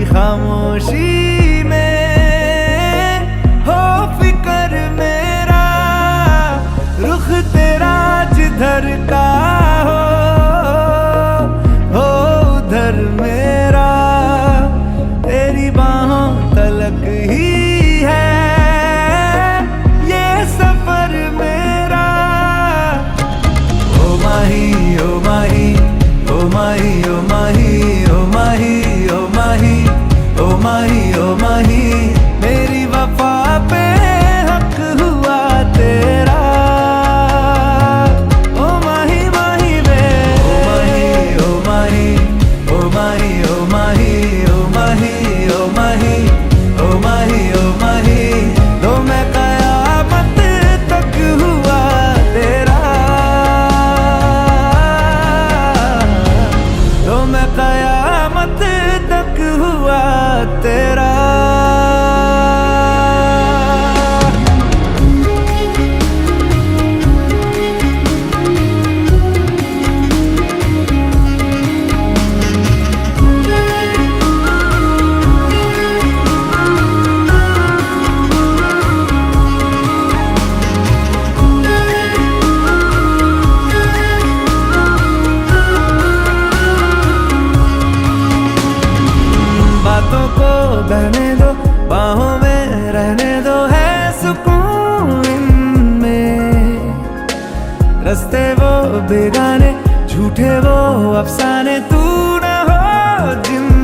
खामोशी में हो फिक्र मेरा, रुख तेरा जिधर का हो उधर मेरा, तेरी बाहों तलक ही है ये सफर मेरा। ओ माही ओ माही ओ माही ओ माही ओ माही ओ माही ओ माही ओ माही, मेरी वफा पे हक हुआ तेरा। ओ माही माही वे ओ माही ओ माही ओ माही ओ माही ओ माही ओ माही ओ माही, तो मैं कयामत तक हुआ तेरा, तो मैं कयामत तक हुआ तेरा। बातों को बहने दो, बाहों में रहने दो, है सुकून इनमें। रस्ते वो बेगाने, झूठे वो अफसाने, तू न हो जिनमें।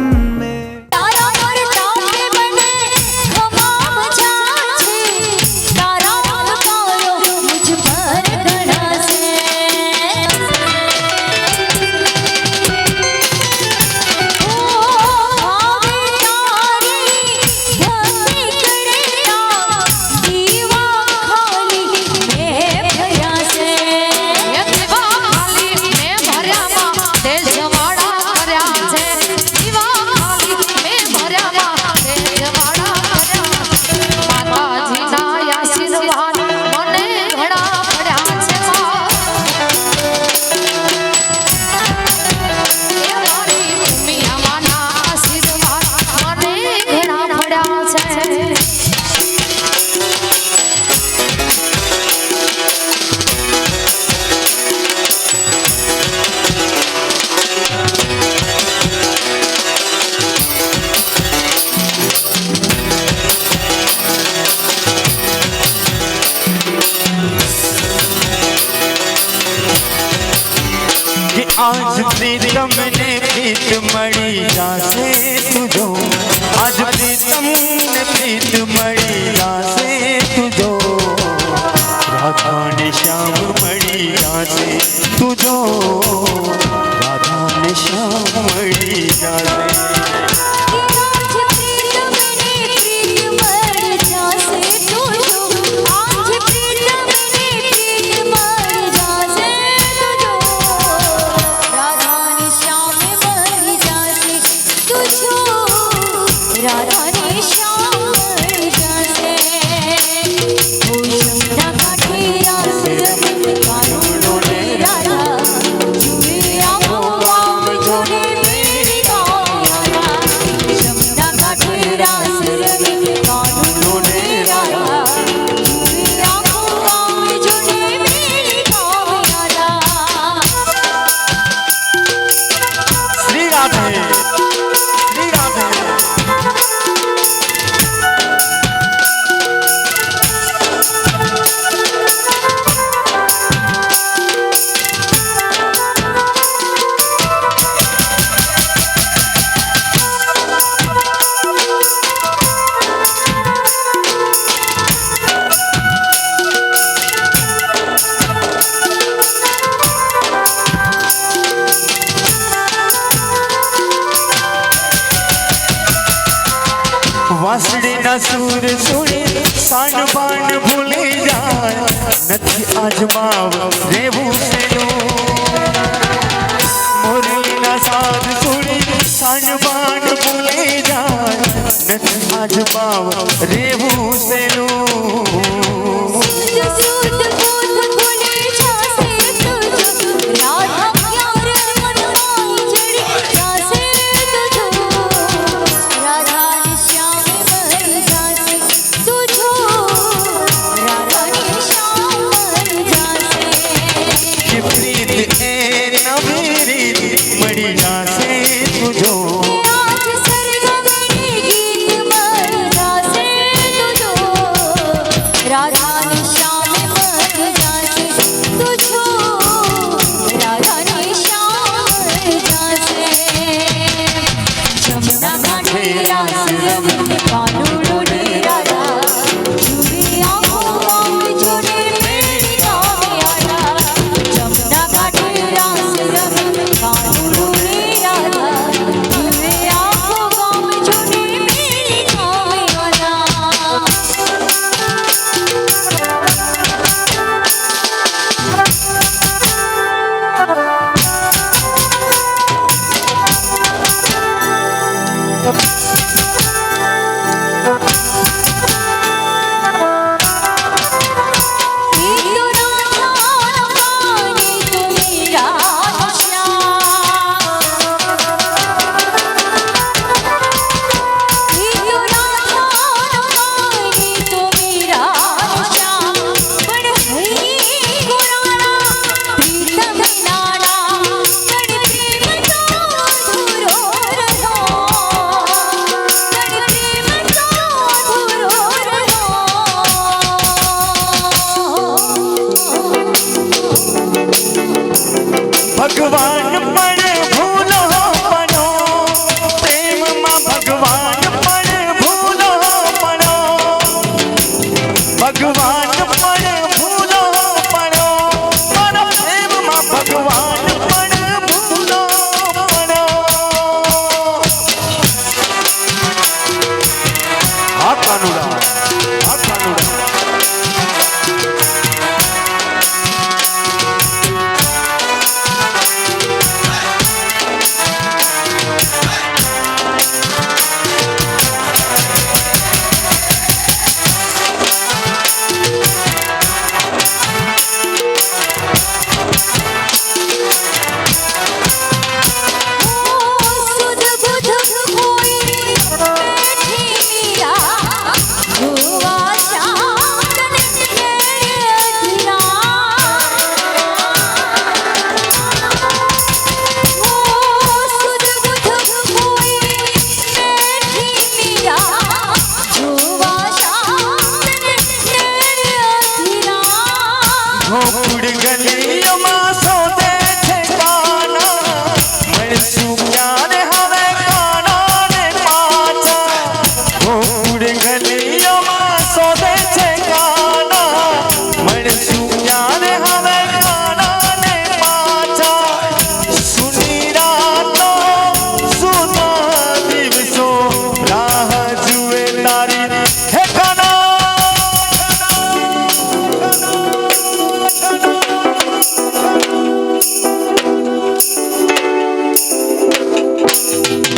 आज प्रीतम ने प्रीत मड़ी जासे तुझो, आज प्रीतम ने प्रीत मड़ी जासे तुझो, राधा ने श्याम मड़ी जासे तुझो, राधा ने श्याम मड़ी जासे। સુર સુણી સાન બાણ ભૂલી જાય નથી આજમાવ રેવું સેનું મુરલીના સાદ સુણી સાન બાણ ભૂલી જાય નથી આજમાવ રેવું સેનું ભગવાન પણ ભૂલો પણો પ્રેમમાં ભગવાન પણ ભૂલો પણો ભગવાન પણ ભૂલો પણો મારા પ્રેમમાં ભગવાન પણ ભૂલો પણો આ કાનુડા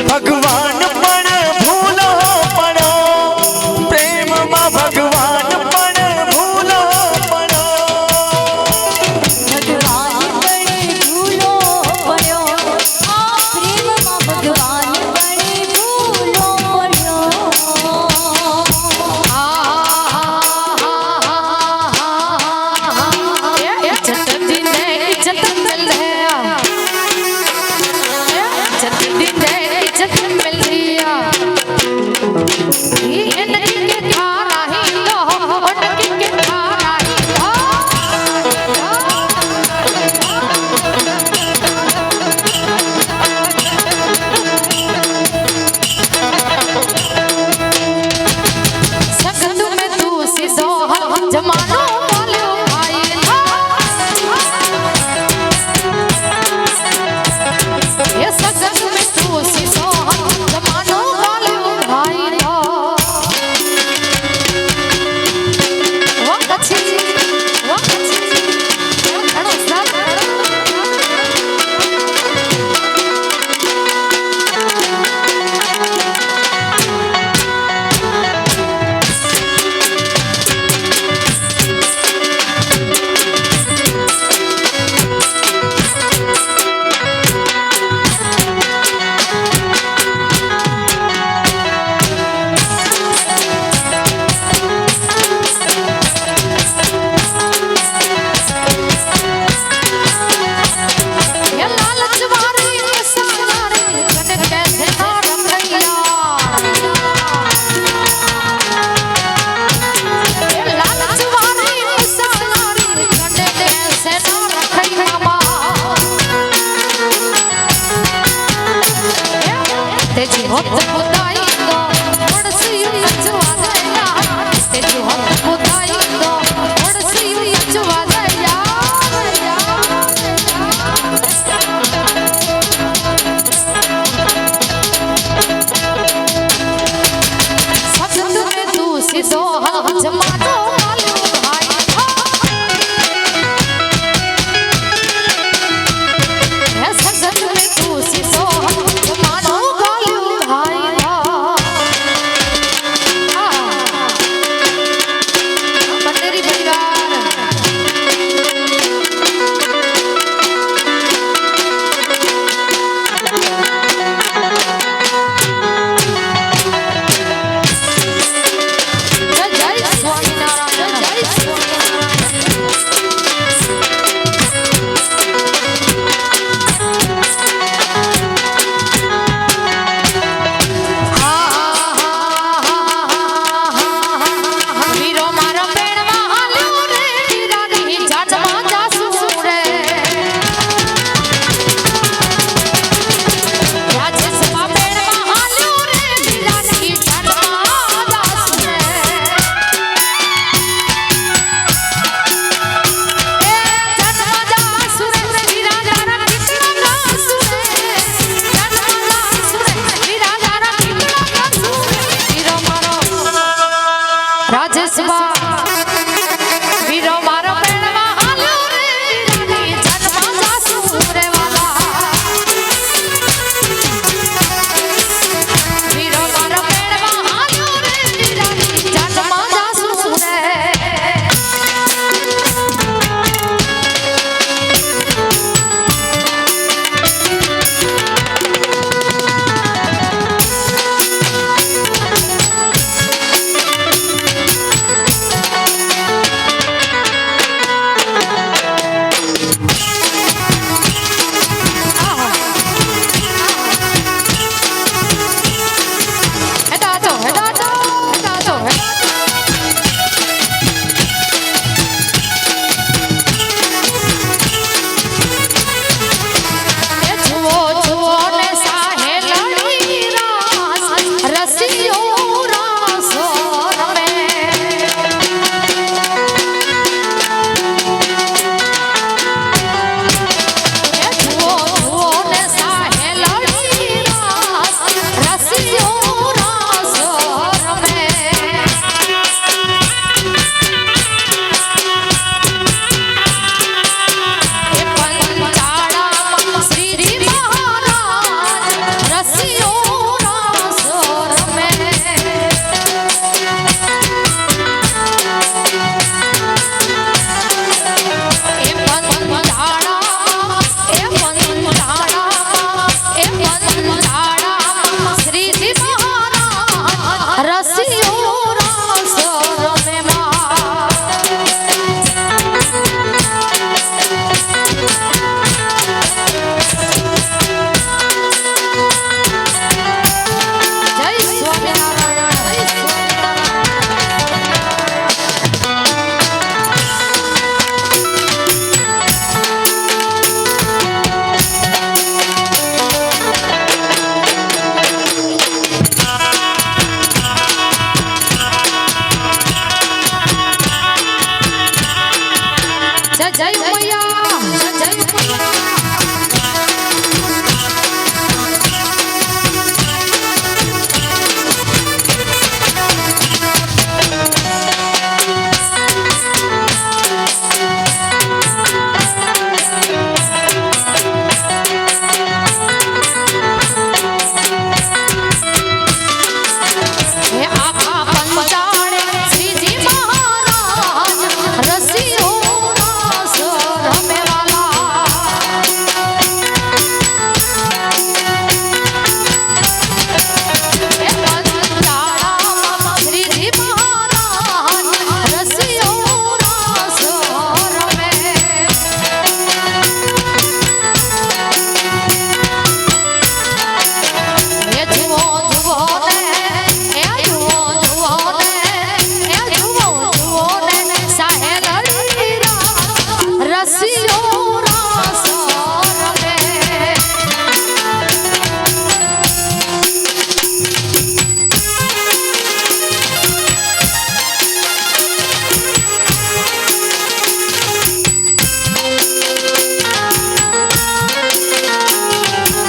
ભગવાન પણ ભૂલો પડો પ્રેમમાં ભગવાન પણ ભૂલો પડો ભગવાન પણ ભૂલો પડ્યો પ્રેમમાં ભગવાન પણ ભૂલો પડ્યો ઇજ્જત દિને ઇજ્જત મિલ હે ઇજ્જત દિને इज्जत मिल रही तेजी होत बुदाई तो पड़सियों नचवा गया तेजी होत बुदाई तो पड़सियों नचवा गया सजन में तू सिदो जमा दो मालू भाई है सजन में तू सिदो जमा दो गालू भाई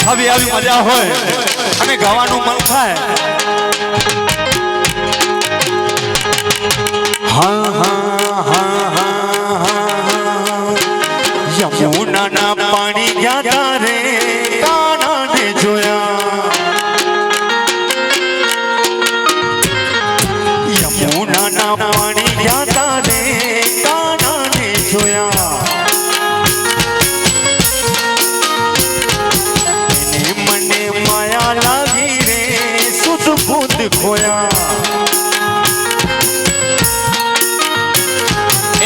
આવી આવી મજા હોય અને ગાવાનું મન થાય. હા હા હા હા યમુનાના પાણી ગયા તારે કાનાને જોયા. યમુનાના પાણી ગયા તારે કાનાને જોયા. એને મને માયા લાગી રે સુધ બુદ્ધ ખોયા.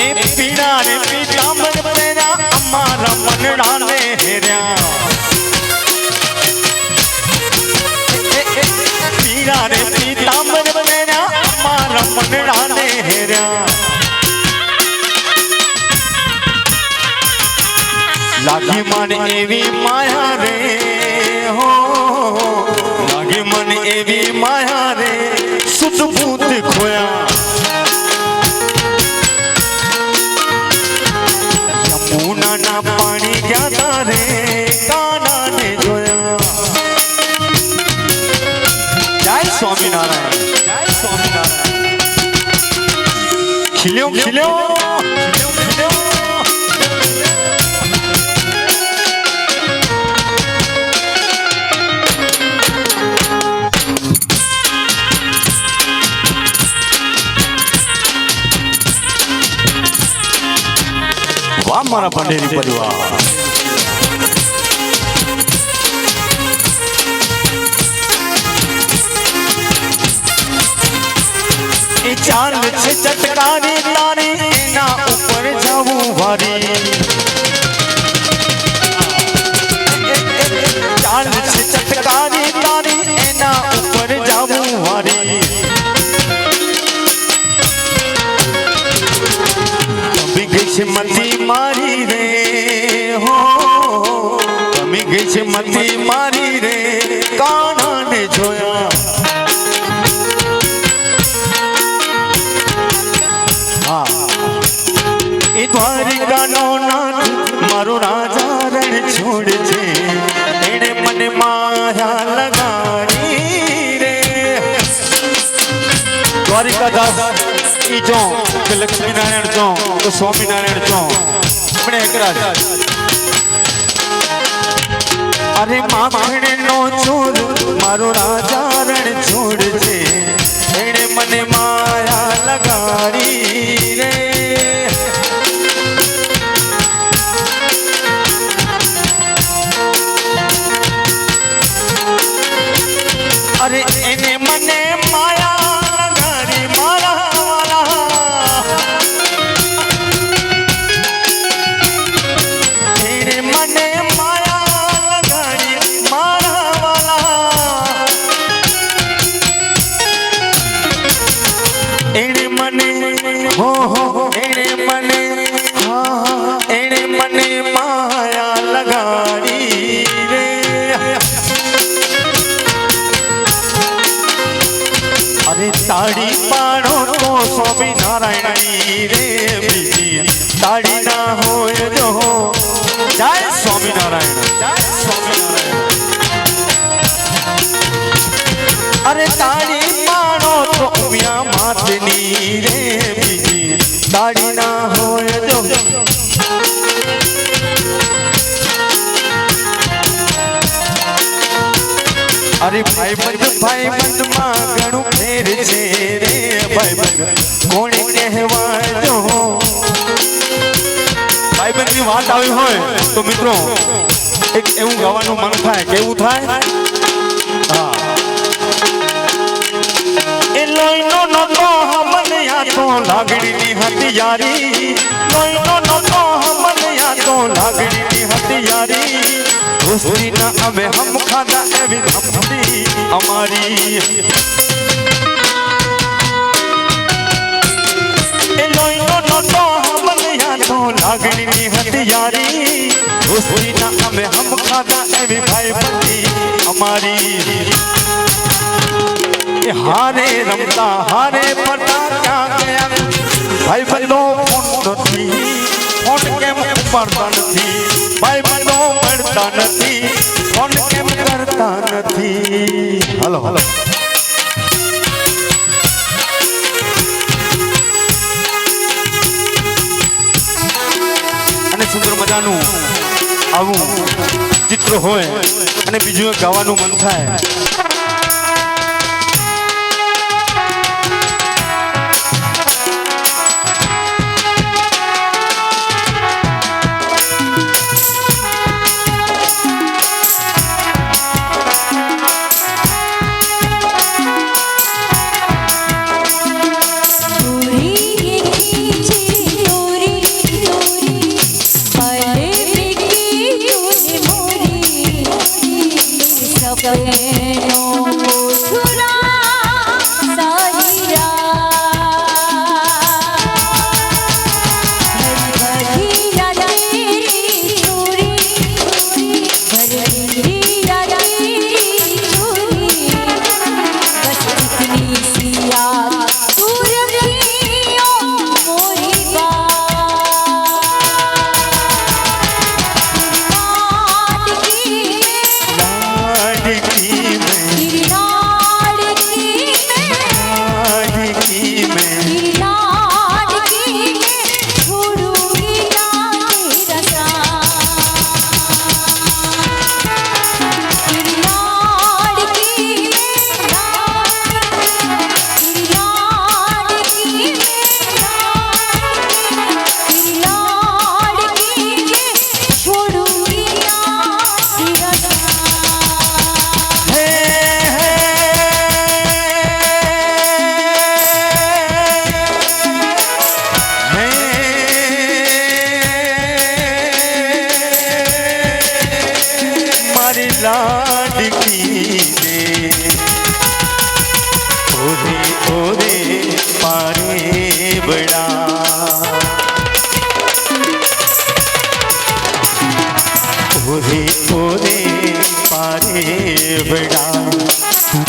એ પીડા રે પીતાંબર તેરા અમારા મનડાને હેર્યા. પીડા રે પીતાંબર તેરા અમારા મનડાને હેર્યા. લાગી મને એવી માયા રે હો, લાગી મને એવી માયા રે સુધ બુદ્ધ ખોયા. યમુનાના પાણી ગયા તારે કાનાને જોયા. જય સ્વામિનારાયણ, જય સ્વામિનારાયણ. ખીલ્યો ખીલ્યો ખીલ્યો. વાહ મારા પંડેરી પરિવાર. એ ચાલ છે ચટકારી તારી એના ઉપર જવું વારી. ચાલ છે ચટકારી તારી એના ઉપર જવું વારી. છે મતી મારી રે હો, કમી ગઈ છે મતી મારી રે કાનાને જોયા. હા એ દ્વારિકાનો નાથ મારો રાજા રણ છોડ છે. એણે મને માયા લગાડી રે. દ્વારિકાદાસ ઈ જો કે લક્ષ્મીનારાયણ જો તો સ્વામિનારાયણ જો આપણે એકરા. અરે માખણનો ચોર મારો રાજા રણ છોડ છે. એણે મને માયા લગાડી રે. અરે એને મને માયા લગાડી મારા. એણે મને હો હો એણે મને હા એણે મને માયા લગાડી રે. અરે તાળી પાડો તો સ્વામિનારાયણની રે બીજી તાળી ના હોય જો. જય સ્વામિનારાયણ, જય સ્વામિનારાયણ. અરે તાળી પાડો તો ઉમિયા માતની રે બીજી તાળી ના હોય જો. અરે ભાઈબંધ માં ઘણું ફેર છે રે. ભાઈબંધ કોણે કહેવાય જો. ભાઈબંધ ની વાત આવી હોય તો મિત્રો એક એવું ગાવાનું મન થાય. કેવું થાય? હા એ લોહીનો નતો હમને યાતો લાગણીની હતી યારી. લોહીનો નતો હમને યાતો લાગણીની હતી યારી. દોસ્તી ના અમે હમ ખાધા એવી ધમતી અમારી. એ લોહીનો નતો હમને યાતો લાગણીની હતી યારી. દોસ્તી ના અમે હમ ખાધા એવી ભાઈબંધી અમારી. હારે રમતા હારે પડતા ક્યાં ગયા ભાઈ બંધો ફોન નથી. ફોન કેમ ઉપાડતા નથી ભાઈ બંધો કરતા નથી ફોન કેમ કરતા નથી હલો હલો અને સુંદર મજાનું આવું ચિત્ર હોય અને બીજું ગાવાનું મન થાય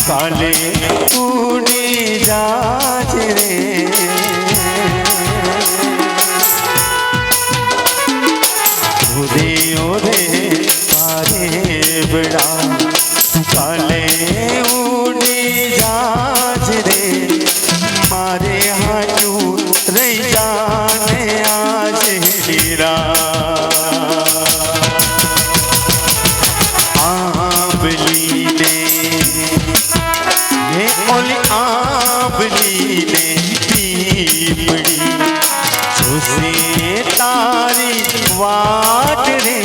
काले उड़ी जाज रे ओरे ओरे पारे बड़ा काले उड़ी जाज रे मारे हाथू रही जाने आज हीरा वाट रे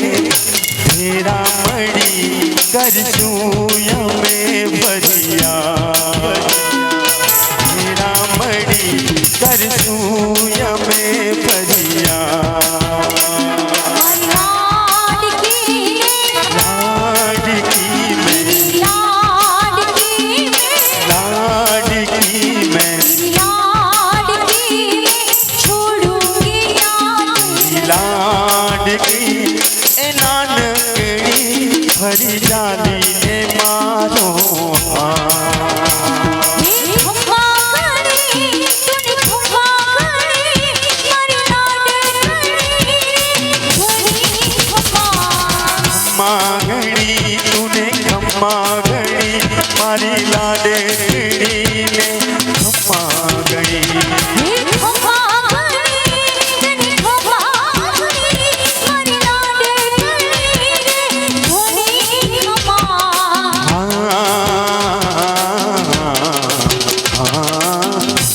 तेरा मड़ी करसूय में भरिया तेरा मड़ी करसूय में भरिया भरी जाली ने मारो मांगड़ी तूने खम्मा गड़ी मारी लाडड़ी ने खम्मा गड़ी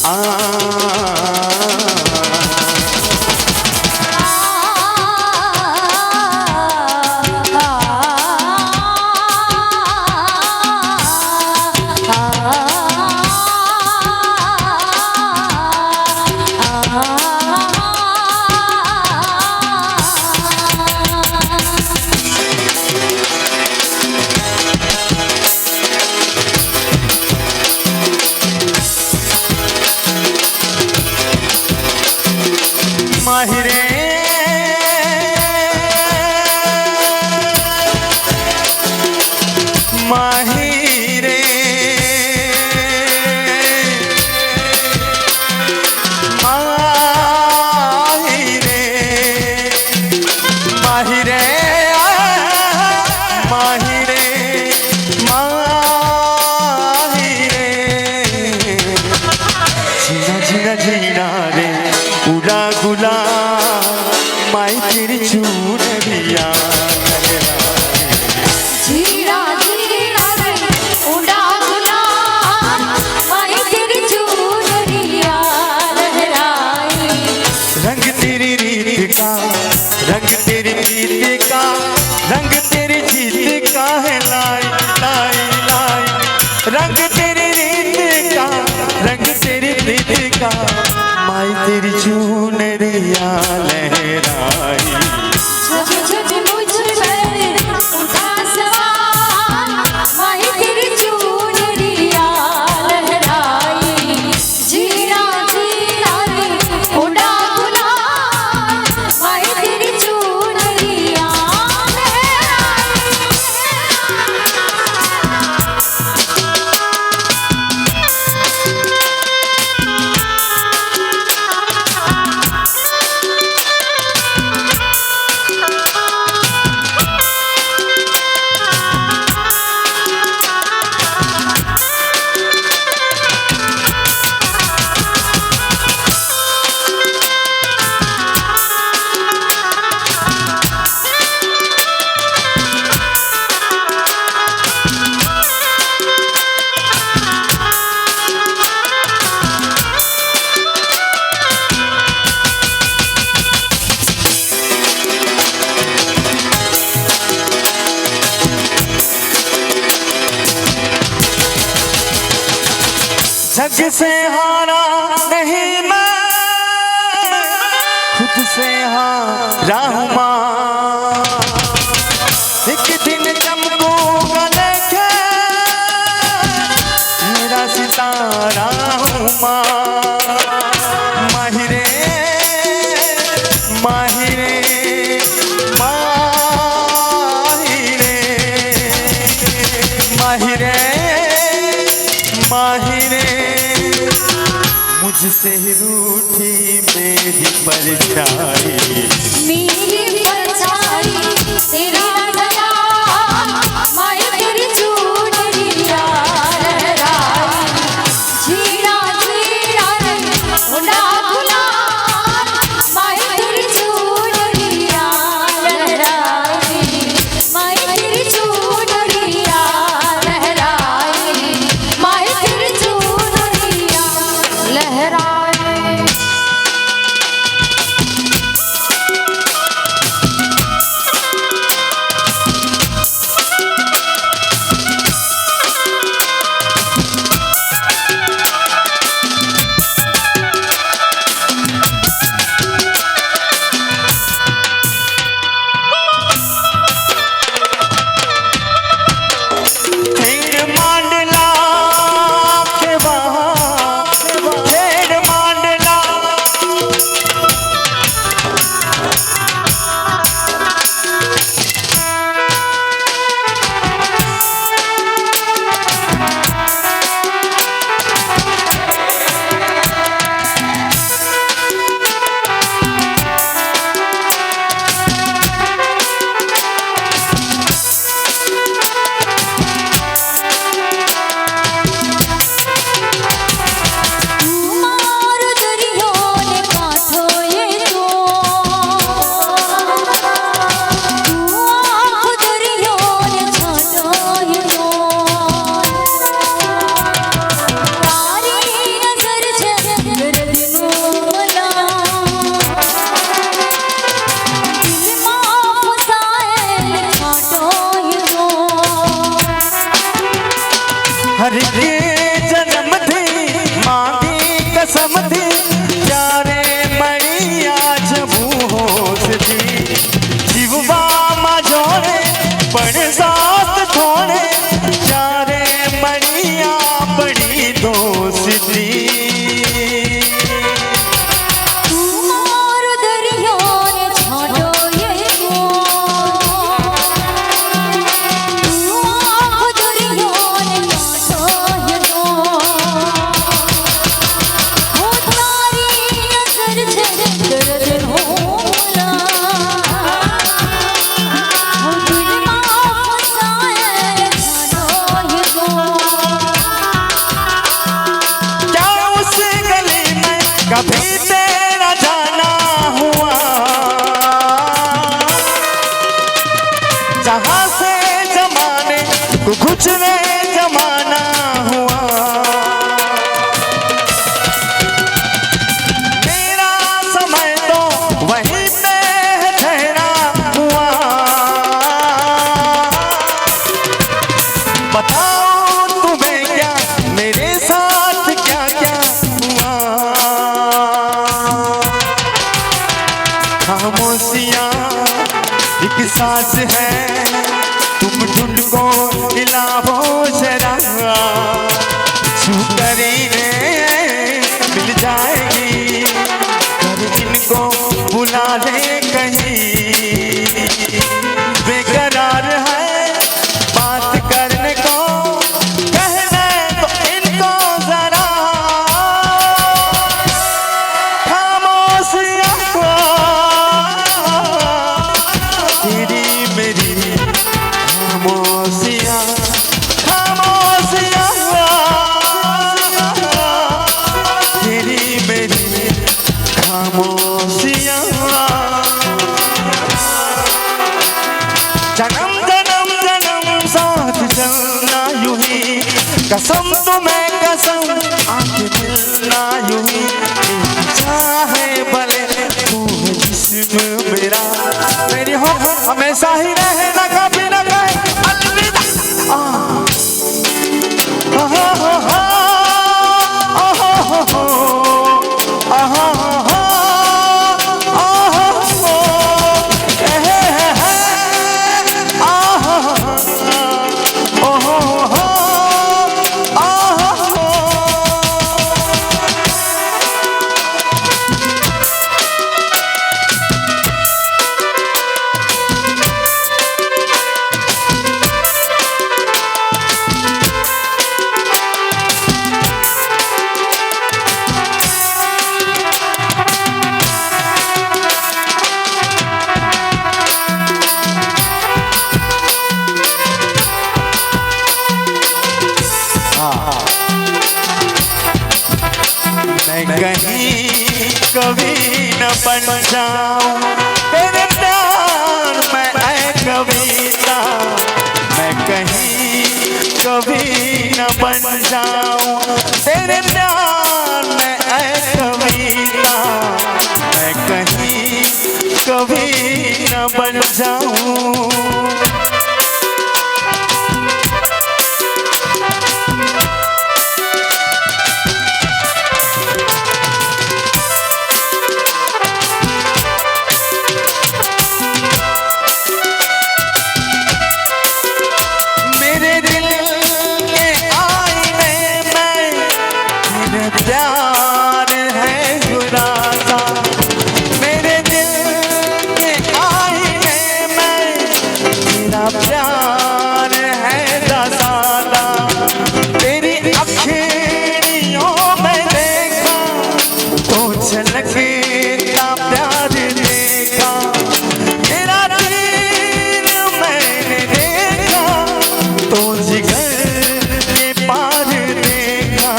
ah रंग तेरी रीत का, रंग तेरी रीत का, माई तेरी चुनरिया लहराई। जब जब मुझ पर उठा सवार, माही तेरी चुनरिया लहराई। जीरा जीरा रे उड़ा गुलाल, माही तेरी चुनरिया लहराई। जग से हारा नहीं मैं, खुद से हारा हूँ माँ। एक दिन चमकूंगा लेके मेरा सितारा हूँ माँ। माहिरे माहिरे माहिरे माहिरे, मुझसे रूठी मेरी परछाई। मेरी परछाई तेरी नजरा, माही तेरी चुनरिया लहराई। जीरा जीरा रे उड़ा गुलाल, माही तेरी चुनरिया लहराई। माही तेरी चुनरिया लहराई, माही तेरी चुनरिया लहराई। खेड़ मांडला के वहाँ, खेड़ मांडला मार दरियों ने काठो ये तो, आँख दरियों ने छाटो ये तो। तारी नजर छे दर्दनो मला, दिल मां फसाए छाटो ये तो। हर के जन्म थी मांगी कसम थी, प्यारे मणिया जबू होश थी। जीववा मा जोड़े पण साथ थोड़े, प्यारे मणिया बड़ी दोस्ती। मार दरियों ने छाटो ये तो, आँख दरियों ने काटो ये तो। हो तारी नजर छे दर्दनो मला, हो दिल मां फसाए छाटो ये तो। क्या उस गली में कभी तेरा जाना हुआ, जहाँ से जमाने को गुजरे जमाना हुआ। मेरा समय तो वहीं पे है ठहरा हुआ। बताओ तुम्हें सांस है तुम ढूंढो हिलाओ जरा छू करीने मिल जाएगी कर इनको बुला ले कहीं बेकरार है बात करने को कहने तो इनको जरा खामोशियां तेरी मेरी खामोशियां खामोशियां तेरी मेरी खामोशियां जन्म जन्म जन्म साथ चलना यूं ही कसम तुम्हें कसम आंखें मिलना यूं ही चाहे भले तू है जिस्म मेरा मेरी हो हमेशा ही रहना कभी न कहे अलविदा मैं कहीं कभी न बन जाऊं तेरे प्यार में ऐ कविता मैं कहीं कभी न बन जाऊं तेरे प्यार में ऐ कविता मैं कहीं कभी न बन जाऊं प्यार है गुरासा मेरे दिल के आईने में तेरा प्यार है दासाना तेरी अखियों में देखा तो झलकता प्यार देखा तेरा दिल मैंने देखा तो जिगर के पार देखा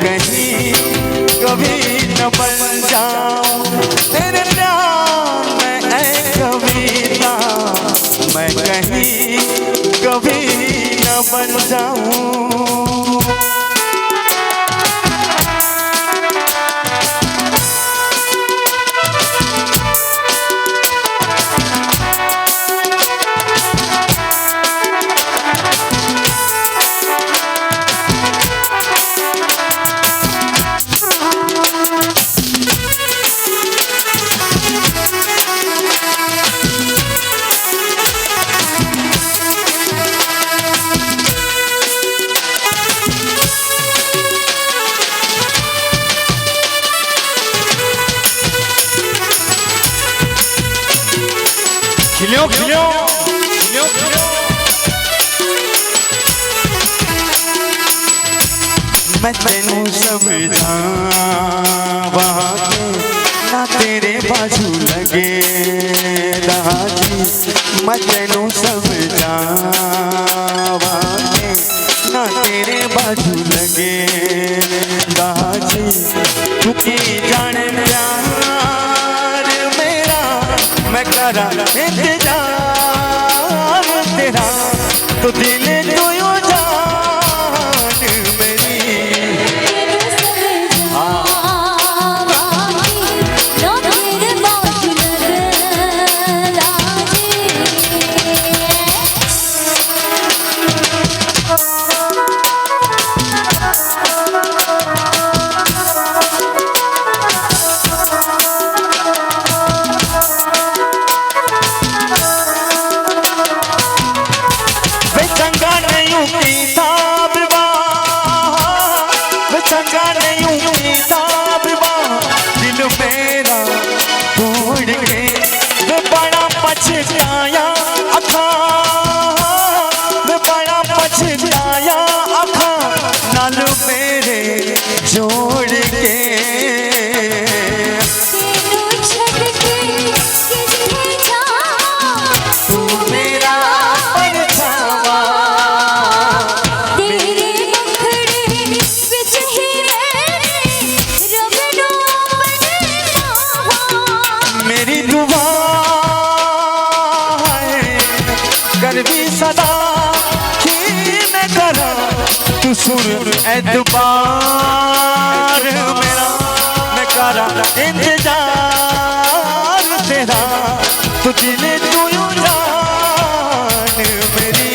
कहीं कभी न बन जाऊं तेरे प्यार में ऐ कविता मैं कहीं कभी न बन जाऊं खिलो खिलो खिलो खिलो मैं तेनू समझावा ना तेरे बाजू लगे दादी मैं तेनू समझावा ना तेरे बाजू लगे दादी तू की जाने प्यार मेरा मैं करा इंतजार तेरा तो दिल तो यूं जान मेरी चंगा नहीं हिसाब दिल मेरा तोड़ के वे बड़ा पछताया अखा वे बड़ा पछताया अखा नाल मेरे जोड़ के भी सदा खीन करा तू सुन एतबार मेरा मैं करा इंतजार तेरा तू दिल तू जान मेरी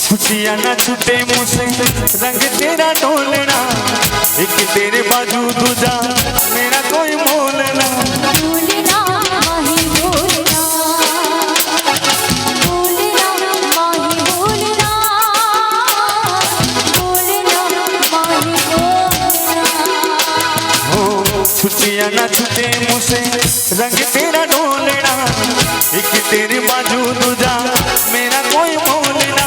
छुट्टियां ना छुट्टे मुझसे रंग तेरा ढोलना एक तेरे बाजू दूजा मेरा कोई मोलना भूलना माही भूलना भूलना माही भूलना भूलना माही भूलना हो छुट्टियां ना छुट्टे मुझसे रंग तेरा ढोलना एक तेरे बाजू दूजा मेरा कोई मोलना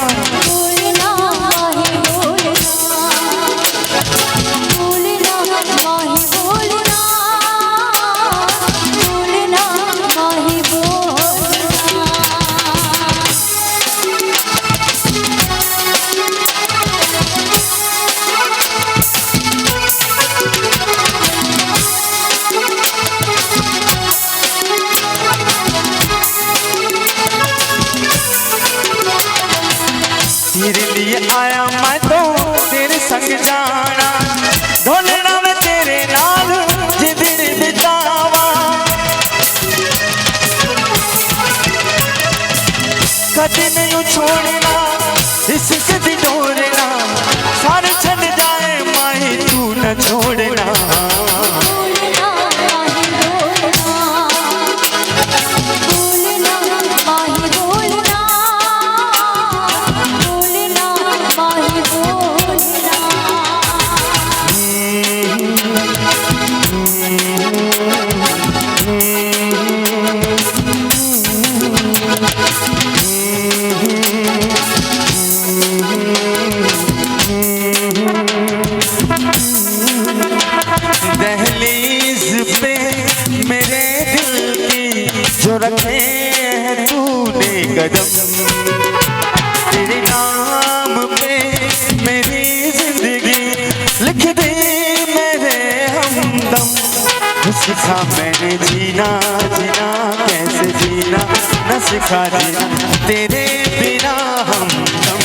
तेरे लिए आया मैं तो तेरे संग जाना ढोलना में तेरे नाल जिदिन बितावा कभी नहीं छोड़ना इश्क दी डोरना सारे छड़ जाए माही तू न छोड़ना दहलीज पे मेरे दिल की जो रखे हैं तूने कदम तेरे नाम पे मेरी जिंदगी लिख दी मेरे हमदम सिखा मैंने जीना जीना कैसे जीना न सिखा जीना तेरे बिना हमदम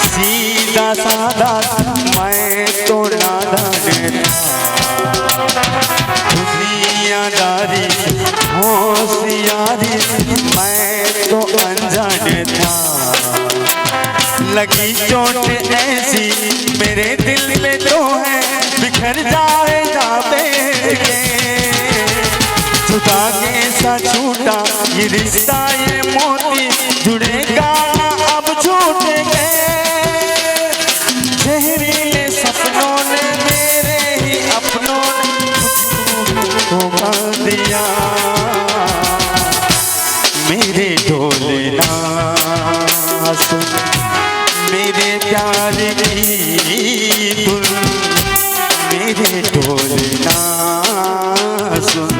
सीधा साधा मैं तो नादान दुनियादारी होशियारी मैं तो अनजान था लगी चोट ऐसी मेरे दिल में तो है बिखर जाए जाते जुदा कैसा छूटा ये रिश्ता ये मोती जुड़ेगा अब छूटेंगे जहरीले सपनों ने मेरे ही अपनों ने मुझको बांध दिया मेरे ढोलना सुन मेरे प्यार की धुन मेरे ढोलना सुन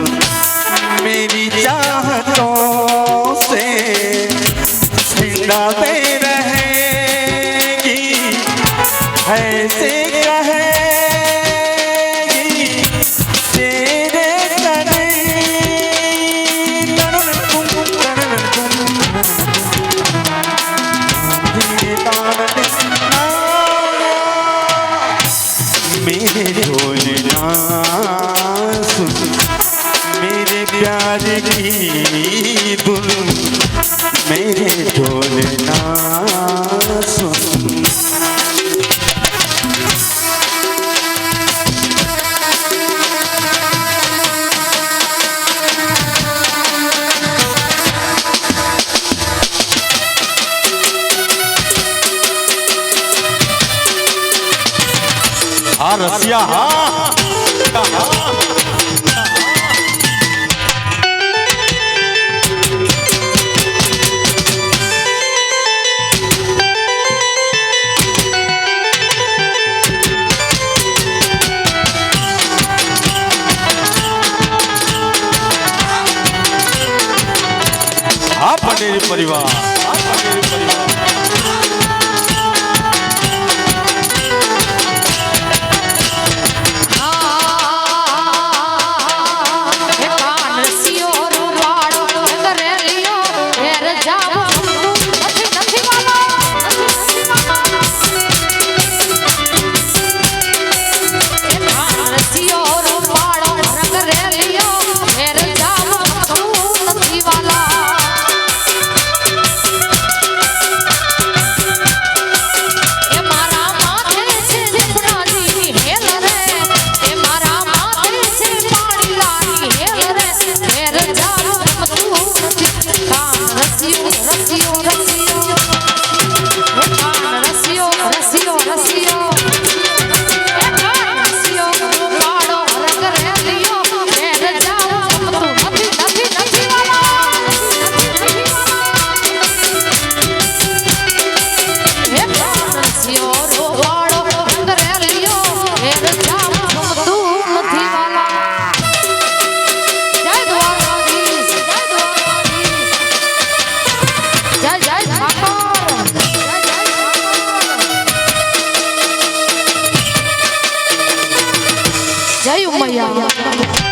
मेरी चाहतों से जिंदा मेरे ढोलना सुन, मेरे प्यार की धुन, मेरे ढोलना सुन। हाँ रसिया हाँ, हाँ पटेल परिवार, हाँ पटेल परिवार। જય ઉમૈયા